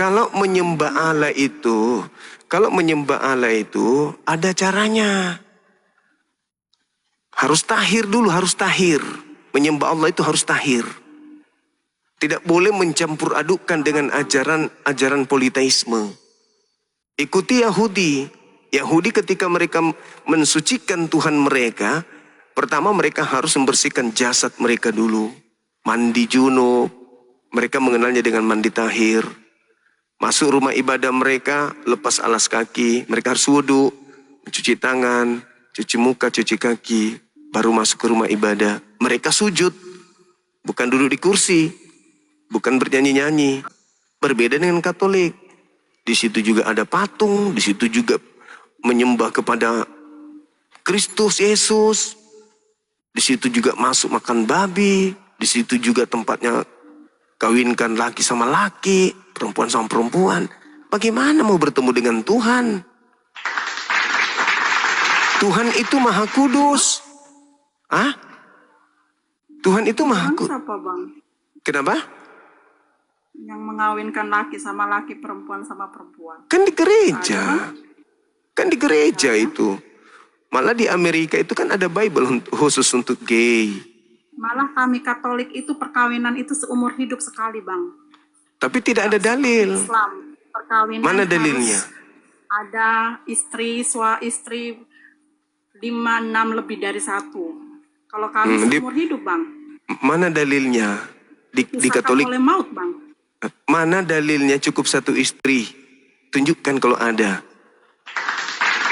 Kalau menyembah Allah itu, ada caranya. Harus tahir dulu, harus tahir. Menyembah Allah itu harus tahir. Tidak boleh mencampur adukkan dengan ajaran politeisme. Ikuti Yahudi. Yahudi ketika mereka mensucikan Tuhan mereka, pertama mereka harus membersihkan jasad mereka dulu. Mandi junub. Mereka mengenalnya dengan mandi tahir. Masuk rumah ibadah mereka, lepas alas kaki. Mereka harus wudhu, cuci tangan, cuci muka, cuci kaki. Baru masuk ke rumah ibadah. Mereka sujud. Bukan duduk di kursi. Bukan bernyanyi-nyanyi. Berbeda dengan Katolik. Di situ juga ada patung. Di situ juga menyembah kepada Kristus Yesus. Di situ juga masuk makan babi. Di situ juga tempatnya kawinkan laki sama laki, perempuan sama perempuan. Bagaimana mau bertemu dengan Tuhan? Tuhan itu maha kudus. Hah? Tuhan itu maha kudus. Siapa, Bang? Kenapa? Yang mengawinkan laki sama laki, perempuan sama perempuan. Kan di gereja. Kan di gereja itu. Malah di Amerika itu kan ada Bible khusus untuk gay. Malah kami Katolik itu perkawinan itu seumur hidup sekali, Bang. Tapi tidak ada dalil. Islam, perkawinan Mana dalilnya? Ada istri 5, 6 lebih dari 1. Kalau kami seumur hidup, Bang. Mana dalilnya? Di Katolik. Oleh maut, Bang. Mana dalilnya cukup 1 istri? Tunjukkan kalau ada.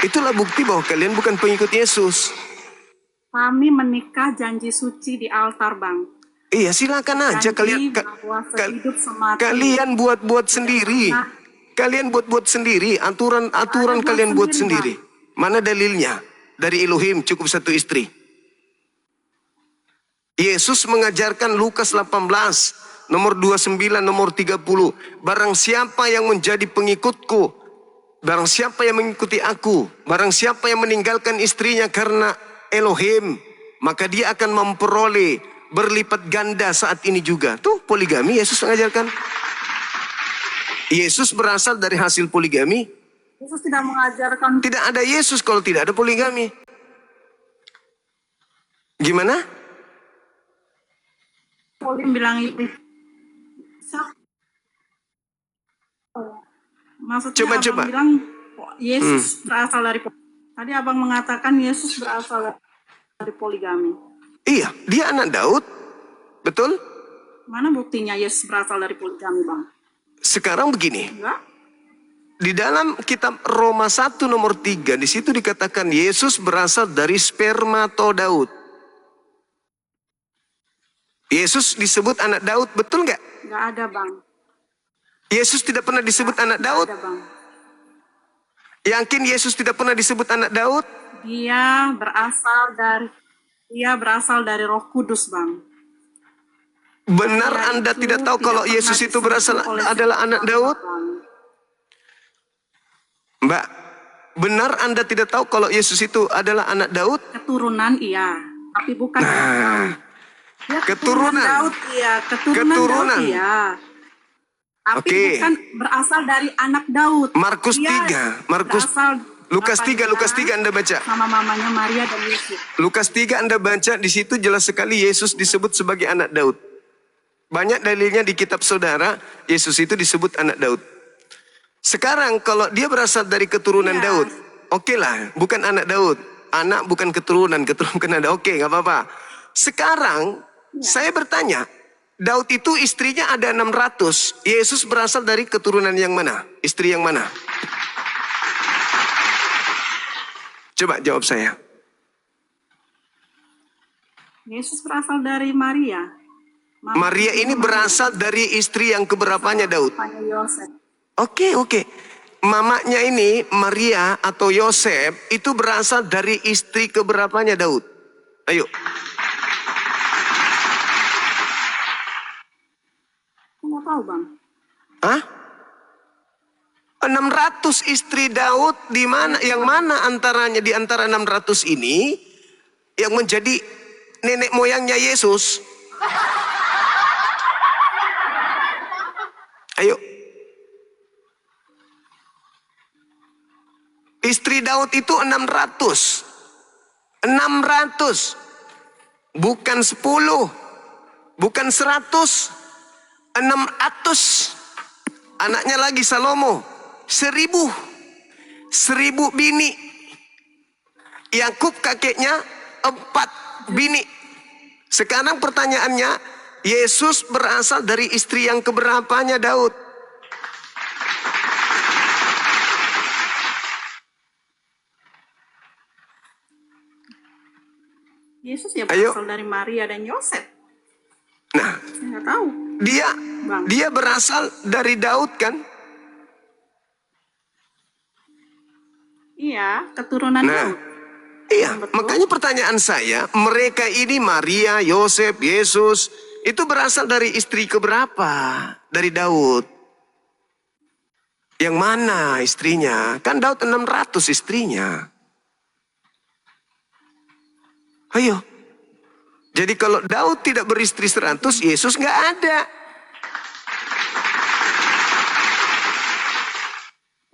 Itulah bukti bahwa kalian bukan pengikut Yesus. Kami menikah janji suci di altar, Bang. Iya, silakan aja kalian. Kalian buat-buat sendiri. Kalian buat-buat sendiri. Aturan kalian buat sendiri. Mana dalilnya? Dari Elohim cukup 1 istri. Yesus mengajarkan Lukas 18, nomor 29, nomor 30. Barang siapa yang menjadi pengikutku, barang siapa yang mengikuti aku, barang siapa yang meninggalkan istrinya karena Elohim, maka dia akan memperoleh berlipat ganda saat ini juga. Tuh poligami Yesus mengajarkan. Yesus berasal dari hasil poligami. Yesus tidak mengajarkan. Tidak ada Yesus kalau tidak ada poligami. Gimana? Polim bilang itu. Maksudnya coba. Bilang Yesus berasal dari. Tadi Abang mengatakan Yesus berasal dari poligami. Iya, dia anak Daud. Betul? Mana buktinya Yesus berasal dari poligami, Bang? Sekarang begini. Enggak? Di dalam kitab Roma 1 nomor 3, di situ dikatakan Yesus berasal dari spermato Daud. Yesus disebut anak Daud, betul nggak? Nggak ada, Bang. Yesus tidak pernah disebut anak Daud? Ada, Bang. Yakin Yesus tidak pernah disebut anak Daud? Dia berasal dari Roh Kudus, Bang. Benar Anda tidak tahu kalau Yesus itu berasal adalah anak Daud? Mbak, benar Anda tidak tahu kalau Yesus itu adalah anak Daud? Keturunan iya, tapi bukan ya, keturunan Daud iya, keturunan. Daud iya. Tapi bukan berasal dari anak Daud. Markus 3, Lukas 3 Anda baca. Sama mamanya Maria dan Yesus. Lukas 3 Anda baca, di situ jelas sekali Yesus disebut sebagai anak Daud. Banyak dalilnya di kitab saudara, Yesus itu disebut anak Daud. Sekarang kalau dia berasal dari keturunan Daud, oke lah, bukan anak Daud. Anak bukan keturunan kan ada, oke, nggak apa-apa. Sekarang saya bertanya, Daud itu istrinya ada 600. Yesus berasal dari keturunan yang mana? Istri yang mana? Coba jawab saya. Yesus berasal dari Maria. Maria ini berasal dari istri yang keberapanya Daud? Oke. Mamanya ini, Maria atau Yosef, itu berasal dari istri keberapanya Daud? Ayo. Nggak tahu, Bang. Hah? 600 istri Daud di mana? Yang mana antaranya di antara 600 ini yang menjadi nenek moyangnya Yesus? Ayo. Istri Daud itu 600. 600. Bukan 10. Bukan 100. 600. Anaknya lagi Salomo. 1000. 1000 bini. Yakub kakeknya 4 bini. Sekarang pertanyaannya, Yesus berasal dari istri yang keberapanya Daud? Yesus ya berasal dari Maria dan Yosef. Nah, Saya nggak tahu. Dia berasal dari Daud kan? Iya, keturunan Daud. Iya, makanya pertanyaan saya, mereka ini Maria, Yosef, Yesus, itu berasal dari istri keberapa? Dari Daud. Yang mana istrinya? Kan Daud 600 istrinya. Ayo. Jadi kalau Daud tidak beristri 100, Yesus nggak ada.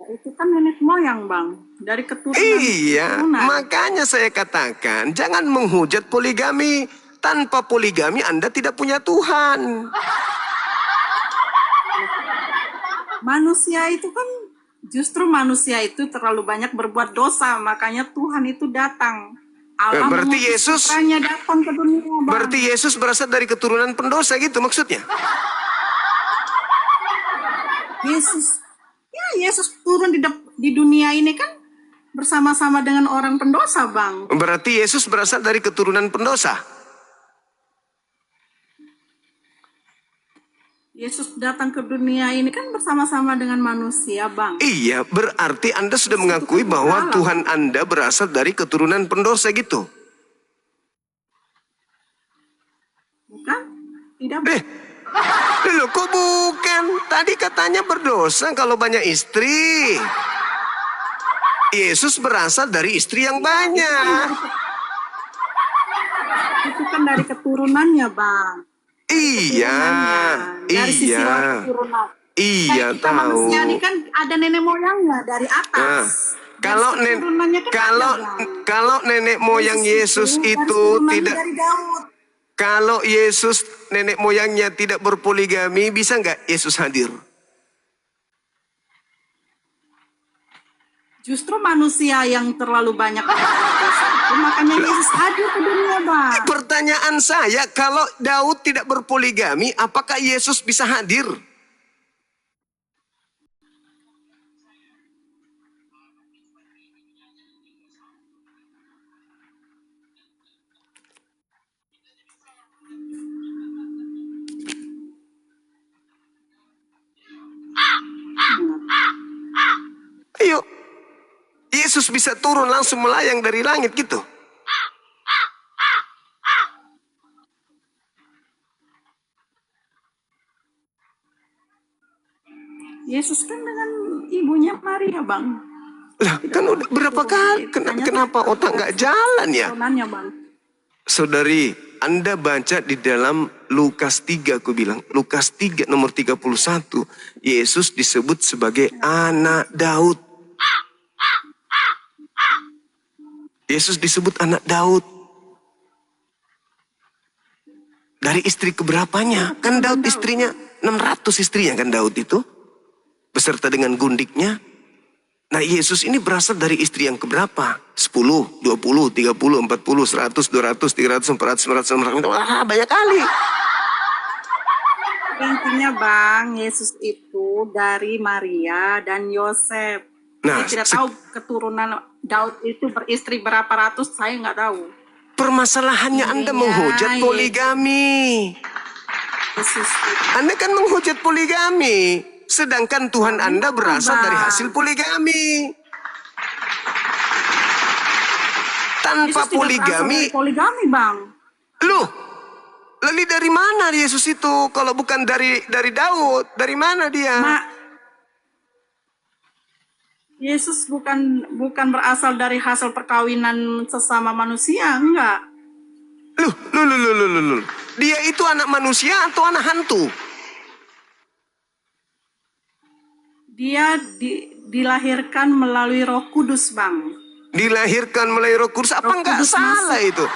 Itu kan nenek moyang, Bang. Dari keturunan. Iya, makanya saya katakan jangan menghujat poligami. Tanpa poligami Anda tidak punya Tuhan. Manusia itu kan, justru manusia itu terlalu banyak berbuat dosa, makanya Tuhan itu datang. Allah Berarti Yesus datang ke dunia, Bang. Berarti Yesus berasal dari keturunan pendosa gitu maksudnya? Yesus turun di dunia ini kan bersama-sama dengan orang pendosa, Bang. Berarti Yesus berasal dari keturunan pendosa? Yesus datang ke dunia ini kan bersama-sama dengan manusia, Bang. Iya, berarti Anda sudah mengakui bahwa Tuhan Anda berasal dari keturunan pendosa gitu? Bukan? Tidak, Bang. Loh, kok bukan? Tadi katanya berdosa kalau banyak istri. Yesus berasal dari istri yang banyak. Itu kan dari keturunannya, Bang. Iya, dari sisi iya, keturunan. iya Kita tahu. manusia ini kan ada nenek moyangnya dari atas. Kalau nenek moyang Yesus itu tidak, dari Daud. kalau Yesus nenek moyangnya tidak berpoligami, bisa nggak Yesus hadir? Justru manusia yang terlalu banyak dosa itu, makanya Yesus hadir ke dunia, Bang. Pertanyaan saya, kalau Daud tidak berpoligami, apakah Yesus bisa hadir? Ayo, Yesus bisa turun langsung melayang dari langit gitu. Yesus kan dengan ibunya Maria, Bang. Lah, kan udah berapa kali, kenapa otak nggak jalan ya? Bang. Saudari, Anda baca di dalam Lukas 3, aku bilang, Lukas 3 nomor 31, Yesus disebut sebagai anak Daud. Yesus disebut anak Daud. Dari istri keberapanya? Kan Daud istrinya, 600 istrinya kan Daud itu. Beserta dengan gundiknya. Nah, Yesus ini berasal dari istri yang keberapa? 10, 20, 30, 40, 100, 200, 300, 400, 500, 600. Wah, banyak kali. Intinya, Bang, Yesus itu dari Maria dan Yosef. Nah, saya tidak tahu keturunan Daud itu beristri berapa ratus, saya nggak tahu. Permasalahannya Anda menghujat poligami. Yesus. Anda kan menghujat poligami. Sedangkan Tuhan Anda berasal dari hasil poligami. Tanpa poligami. Bang. Loh, lalu dari mana Yesus itu? Kalau bukan dari Daud, dari mana dia? Yesus bukan berasal dari hasil perkawinan sesama manusia, enggak. Loh. Dia itu anak manusia atau anak hantu? Dia dilahirkan melalui Roh Kudus, Bang. Dilahirkan melalui Roh Kudus, apa Roh enggak Kudus salah masuk. itu?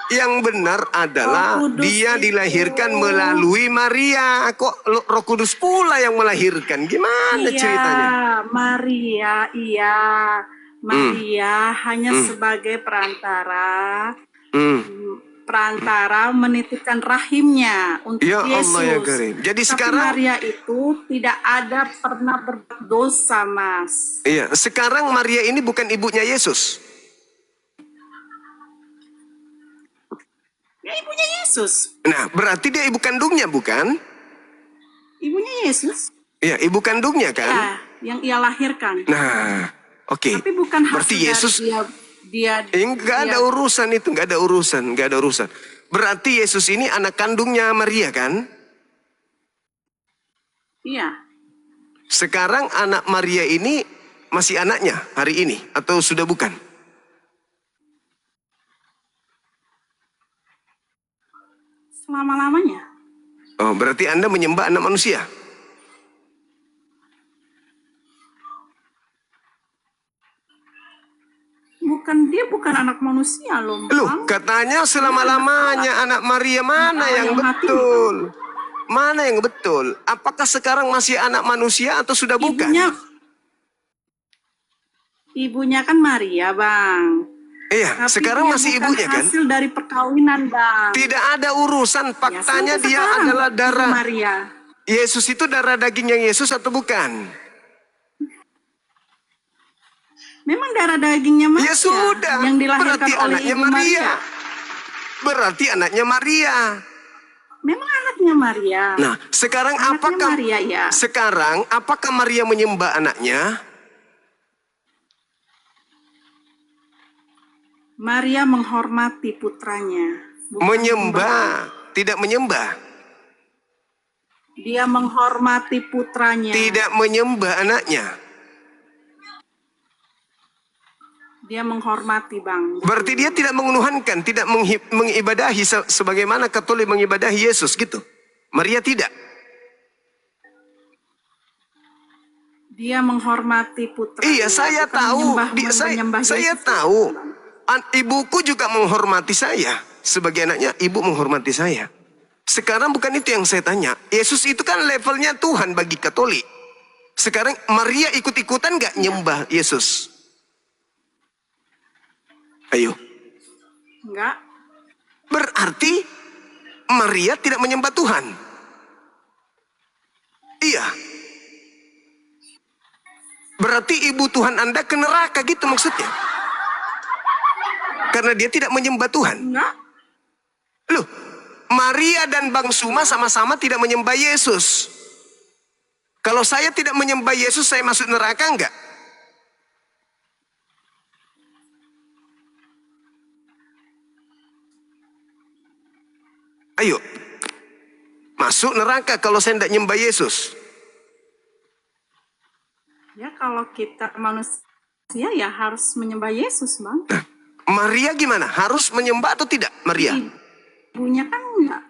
Yang benar adalah Roh Kudus dia itu- dilahirkan melalui Maria. Kok Roh Kudus pula yang melahirkan? Gimana ceritanya? Maria, iya. Maria hanya sebagai perantara, Hmm. menitipkan rahimnya untuk Ya Yesus. Allah ya Karim. Jadi Tapi sekarang, Maria itu tidak ada pernah berbuat dosa, Mas. iya, sekarang Maria ini bukan ibunya Yesus. Ya, ibunya Yesus. Nah, berarti dia ibu kandungnya bukan? Ibunya Yesus. Iya, ibu kandungnya kan? Ya, yang ia lahirkan. Nah, oke. Tapi bukan hasil Berarti Yesus dia enggak ada urusan itu, enggak ada urusan. Berarti Yesus ini anak kandungnya Maria kan? iya. Sekarang anak Maria ini masih anaknya hari ini atau sudah bukan? Selama-lamanya. Oh, berarti Anda menyembah anak manusia. Dia bukan anak manusia loh, Loh, Bang. katanya selama-lamanya anak Maria mana yang yang mati, betul? Mana yang betul? Apakah sekarang masih anak manusia atau sudah bukan? Ibunya kan Maria, Bang. Iya, Tapi sekarang dia masih bukan ibunya kan? hasil dari perkawinan, Bang. Tidak ada urusan, Ya, faktanya sampai dia sekarang, adalah Ibu darah. Maria. Yesus itu darah dagingnya Yesus atau bukan? Memang darah dagingnya Maria. Ya sudah, Yang dilahirkan berarti oleh anaknya Ibu Maria. Berarti anaknya Maria. Memang anaknya Maria. Nah, sekarang Anaknya apakah Maria, ya. sekarang apakah Maria menyembah anaknya? Maria menghormati putranya. Bukan Menyembah, tidak menyembah. Dia menghormati putranya. Tidak menyembah anaknya. Dia menghormati, Bang. Berarti dia tidak mengenuhankan, tidak mengibadahi sebagaimana Katolik mengibadahi Yesus gitu. Maria tidak. Dia menghormati putranya. Iya, saya bukan tahu. menyembah Saya Yesus. tahu. Ibuku juga menghormati saya. Sebagai anaknya, ibu menghormati saya. Sekarang bukan itu yang saya tanya. Yesus itu kan levelnya Tuhan bagi Katolik. Sekarang Maria ikut-ikutan gak nyembah Yesus? Ayo. Enggak. Berarti Maria tidak menyembah Tuhan. Iya. Berarti ibu Tuhan Anda ke neraka gitu maksudnya. Karena dia tidak menyembah Tuhan. Enggak. Loh, Maria dan Bang Suma sama-sama tidak menyembah Yesus. Kalau saya tidak menyembah Yesus, saya masuk neraka enggak? Ayo, masuk neraka kalau saya tidak menyembah Yesus. Ya kalau kita manusia ya harus menyembah Yesus, Bang. Nah, Maria gimana? Harus menyembah atau tidak, Maria? Ibunya kan enggak.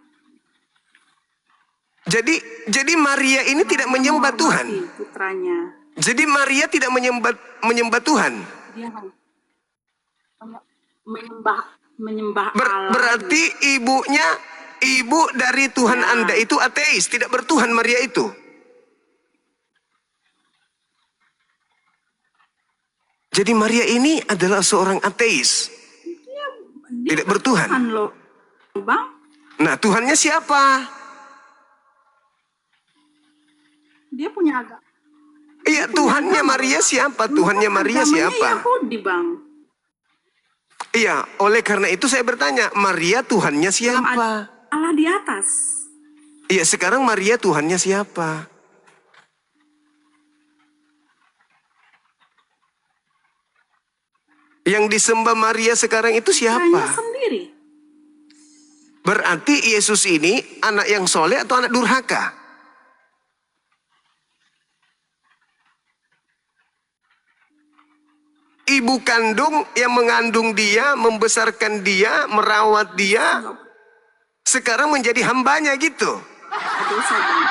Jadi Maria ini tidak menyembah Tuhan. Menghormati putranya. Jadi Maria tidak menyembah Tuhan. Dia menyembah Allah. Berarti ibu dari Tuhan Ya. Anda itu ateis, tidak bertuhan Maria itu. Jadi Maria ini adalah seorang ateis, Dia tidak bertuhan. Tuhan loh, Bang. Nah, Tuhannya siapa? Dia punya agama. Iya, Tuhannya Maria siapa? Tuhannya Maria Agamanya siapa? Yahudi, Bang. Iya, oleh karena itu saya bertanya, Maria Tuhannya siapa? Allah di atas. Iya, sekarang Maria Tuhannya siapa? Yang disembah Maria sekarang itu Putranya siapa? sendiri. Berarti Yesus ini anak yang soleh atau anak durhaka? Ibu kandung yang mengandung dia, membesarkan dia, merawat dia, sekarang menjadi hambanya gitu. Dosa, Bang.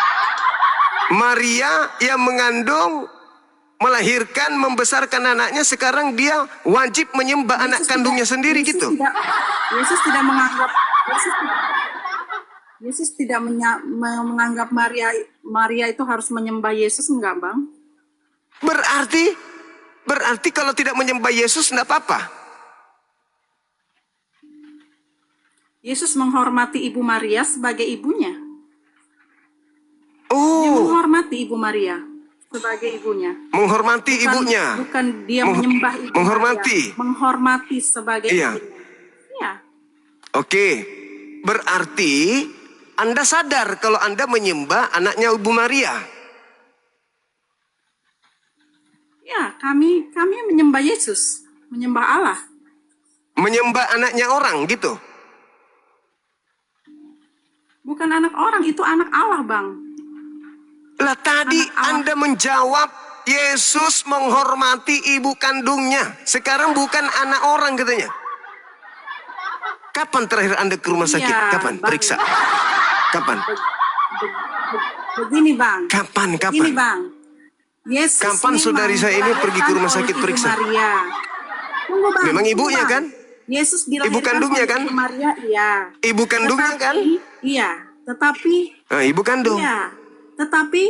Maria yang mengandung, melahirkan, membesarkan anaknya, sekarang dia wajib menyembah anak kandungnya sendiri gitu. Yesus tidak menganggap Yesus tidak menganggap Maria itu harus menyembah Yesus, enggak, Bang? Berarti kalau tidak menyembah Yesus enggak apa-apa. Yesus menghormati Ibu Maria sebagai ibunya. Dia Oh, menghormati Ibu Maria sebagai ibunya. menghormati ibunya. Bukan dia menyembah Ibu menghormati. Maria. Menghormati sebagai Iya. ibunya. Iya. Oke, berarti Anda sadar kalau Anda menyembah anaknya Ibu Maria. Ya, kami menyembah Yesus, menyembah Allah. Menyembah anaknya orang gitu. Bukan anak orang, itu anak Allah, Bang. Lah tadi Anak Allah. Anda menjawab Yesus menghormati ibu kandungnya. Sekarang bukan anak orang katanya. Kapan terakhir Anda ke rumah sakit? Iya, Kapan? Bang. Periksa. Kapan? Begini, Bang. Kapan? Begini, Bang. Yesus Kapan ini, saudari Bang, saya ini pergi ke rumah dilahirkan sakit oleh Ibu periksa? Maria. Tunggu, Bang. Memang Tunggu, ibunya Bang. kan? Yesus dilahirkan Ibu kandungnya oleh kan? Ibu Maria, iya. Ibu kandungnya kan? Iya, tetapi Nah, ibu kandung. iya, tetapi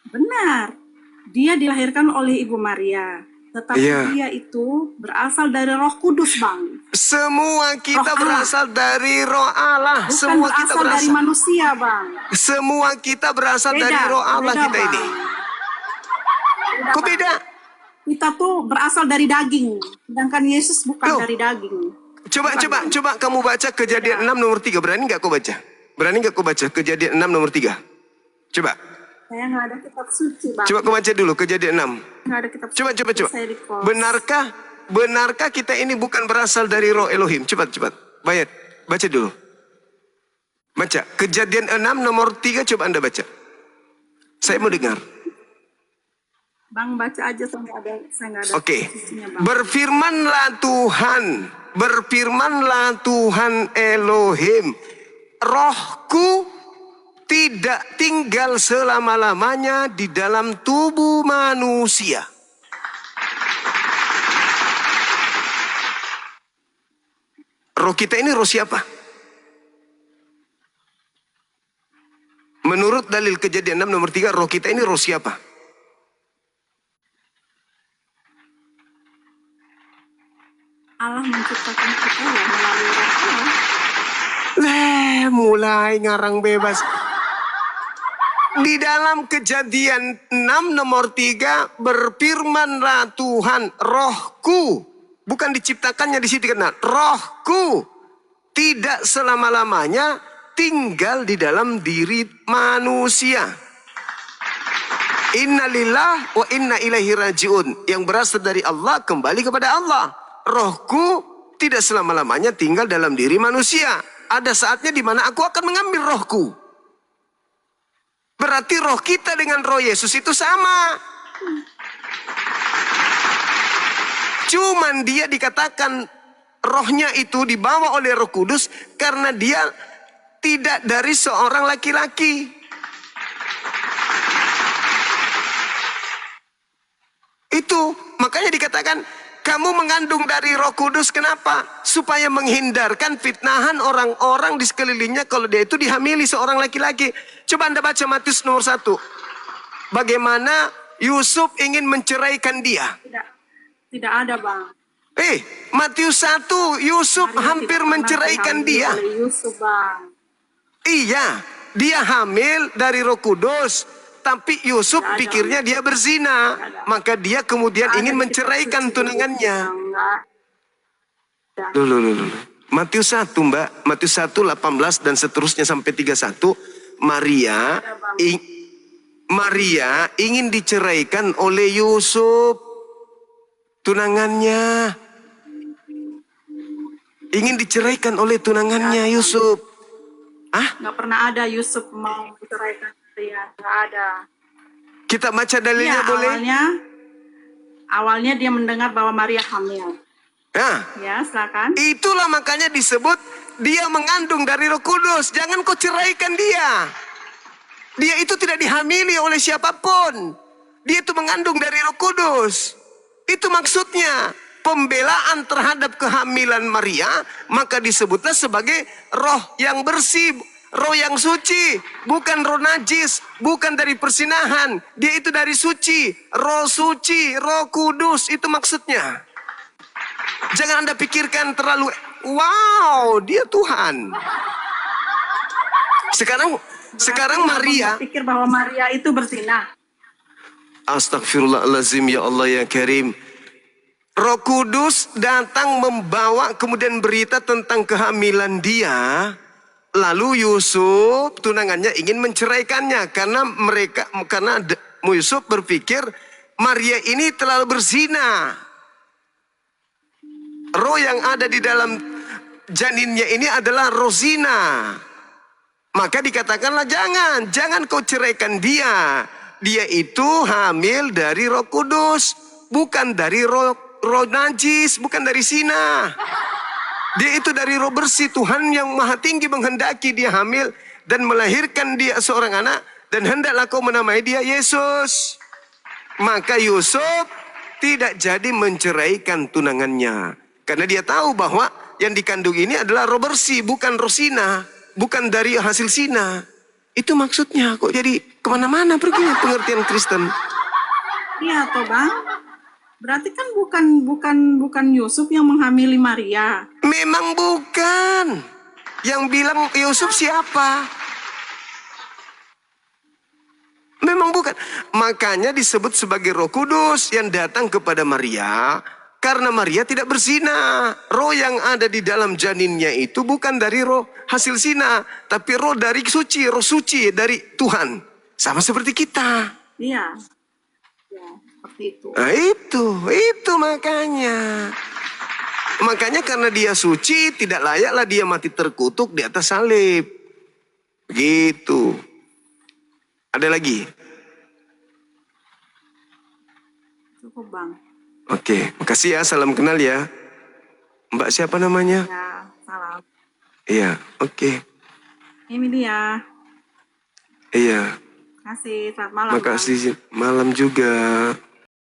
benar. Dia dilahirkan oleh Ibu Maria. Tetapi Iya. dia itu berasal dari Roh Kudus, Bang. Semua kita Roh Allah. berasal dari Roh Allah. Bukan Semua kita berasal dari berasal. manusia, Bang. Semua kita berasal dari Roh Allah beda, kita Bang. ini. Beda, Kok Bang. beda? Kita tuh berasal dari daging, sedangkan Yesus bukan Loh. dari daging. Coba kamu baca Kejadian 6 nomor 3. Berani nggak kau baca? Berani nggak kau baca Kejadian 6 nomor 3? Coba. Saya nggak ada kitab suci, Bang. Coba kau baca dulu Kejadian 6. Nggak ada kitab Coba. suci. Saya di kos. Benarkah kita ini bukan berasal dari Roh Elohim? Cepat. Baca dulu. Baca. Kejadian 6 nomor 3, coba Anda baca. Saya mau dengar. Bang, baca aja, saya nggak ada Oke. sucinya, Bang. Berfirmanlah Tuhan Elohim, rohku tidak tinggal selama-lamanya di dalam tubuh manusia. Roh kita ini roh siapa? Menurut dalil Kejadian 6 nomor 3, roh kita ini roh siapa? Allah menciptakan kita ya melalui Roh Allah. Mulai ngarang bebas. Di dalam Kejadian 6 nomor 3, berfirmanlah Tuhan, rohku, bukan diciptakannya di situ kan, rohku tidak selama-lamanya tinggal di dalam diri manusia. Innalillah wa inna ilaihi rajiun. Yang berasal dari Allah kembali kepada Allah. Rohku tidak selama-lamanya tinggal dalam diri manusia. Ada saatnya di mana aku akan mengambil rohku. Berarti roh kita dengan roh Yesus itu sama. Cuman dia dikatakan rohnya itu dibawa oleh Roh Kudus karena dia tidak dari seorang laki-laki. Itu makanya dikatakan kamu mengandung dari Roh Kudus. Kenapa? Supaya menghindarkan fitnahan orang-orang di sekelilingnya kalau dia itu dihamili seorang laki-laki. Coba Anda baca Matius nomor 1. Bagaimana Yusuf ingin menceraikan dia. Tidak ada, Bang. Matius 1, Yusuf Maria hampir tidak pernah menceraikan dihamili dia. oleh Yusuf, Bang. Iya, dia hamil dari Roh Kudus. Tapi Yusuf Tidak ada. pikirnya dia berzina. Tidak ada. Maka dia kemudian Tidak ingin ada di kitab menceraikan suci tunangannya. Bang. Nggak ada. Loh. Matius 1, Mbak. Matius 1, 18 dan seterusnya sampai 31. Maria ingin diceraikan oleh Yusuf. Tunangannya. Ingin diceraikan oleh tunangannya Yusuf. Nggak pernah ada Yusuf mau menceraikan dia. Nggak ada. Kita baca dalilnya Iya, boleh? awalnya dia mendengar bahwa Maria hamil. Nah, Ya, silakan. itulah makanya disebut dia mengandung dari Roh Kudus. Jangan kau ceraikan dia. Dia itu tidak dihamili oleh siapapun. Dia itu mengandung dari Roh Kudus. Itu maksudnya. Pembelaan terhadap kehamilan Maria, maka disebutlah sebagai roh yang bersih, roh yang suci, bukan roh najis, bukan dari persinahan. Dia itu dari suci, roh kudus, itu maksudnya. Jangan Anda pikirkan terlalu, wow, dia Tuhan. Sekarang Maria, pikir bahwa Maria itu berzina. Astagfirullahalazim, ya Allah ya Karim. Roh Kudus datang membawa kemudian berita tentang kehamilan dia. Lalu Yusuf tunangannya ingin menceraikannya karena Yusuf berpikir Maria ini terlalu berzina. Roh yang ada di dalam janinnya ini adalah roh zina. Maka dikatakanlah jangan kau ceraikan dia. Dia itu hamil dari Roh Kudus, bukan dari roh najis, bukan dari zina. Dia itu dari roh bersih. Tuhan yang maha tinggi menghendaki dia hamil dan melahirkan dia seorang anak, dan hendaklah kau menamai dia Yesus. Maka Yusuf tidak jadi menceraikan tunangannya, karena dia tahu bahwa yang dikandung ini adalah roh bersih, bukan roh zina, bukan dari hasil zina. Itu maksudnya. Kok jadi kemana-mana perginya pengertian Kristen. Iya toh Bang. Berarti kan bukan Yusuf yang menghamili Maria. Memang bukan. Yang bilang Yusuf siapa? Memang bukan. Makanya disebut sebagai Roh Kudus yang datang kepada Maria. Karena Maria tidak berzina. Roh yang ada di dalam janinnya itu bukan dari roh hasil zina, tapi roh dari suci, roh suci dari Tuhan. Sama seperti kita. Iya. Ya, seperti itu. Nah itu makanya. Makanya karena dia suci, tidak layaklah dia mati terkutuk di atas salib. Begitu. Ada lagi? Cukup Bang. Oke, makasih ya, salam kenal ya. Mbak siapa namanya? Ya, salam. Iya, oke. Emilia. Iya. Makasih, selamat malam. Makasih, malam juga.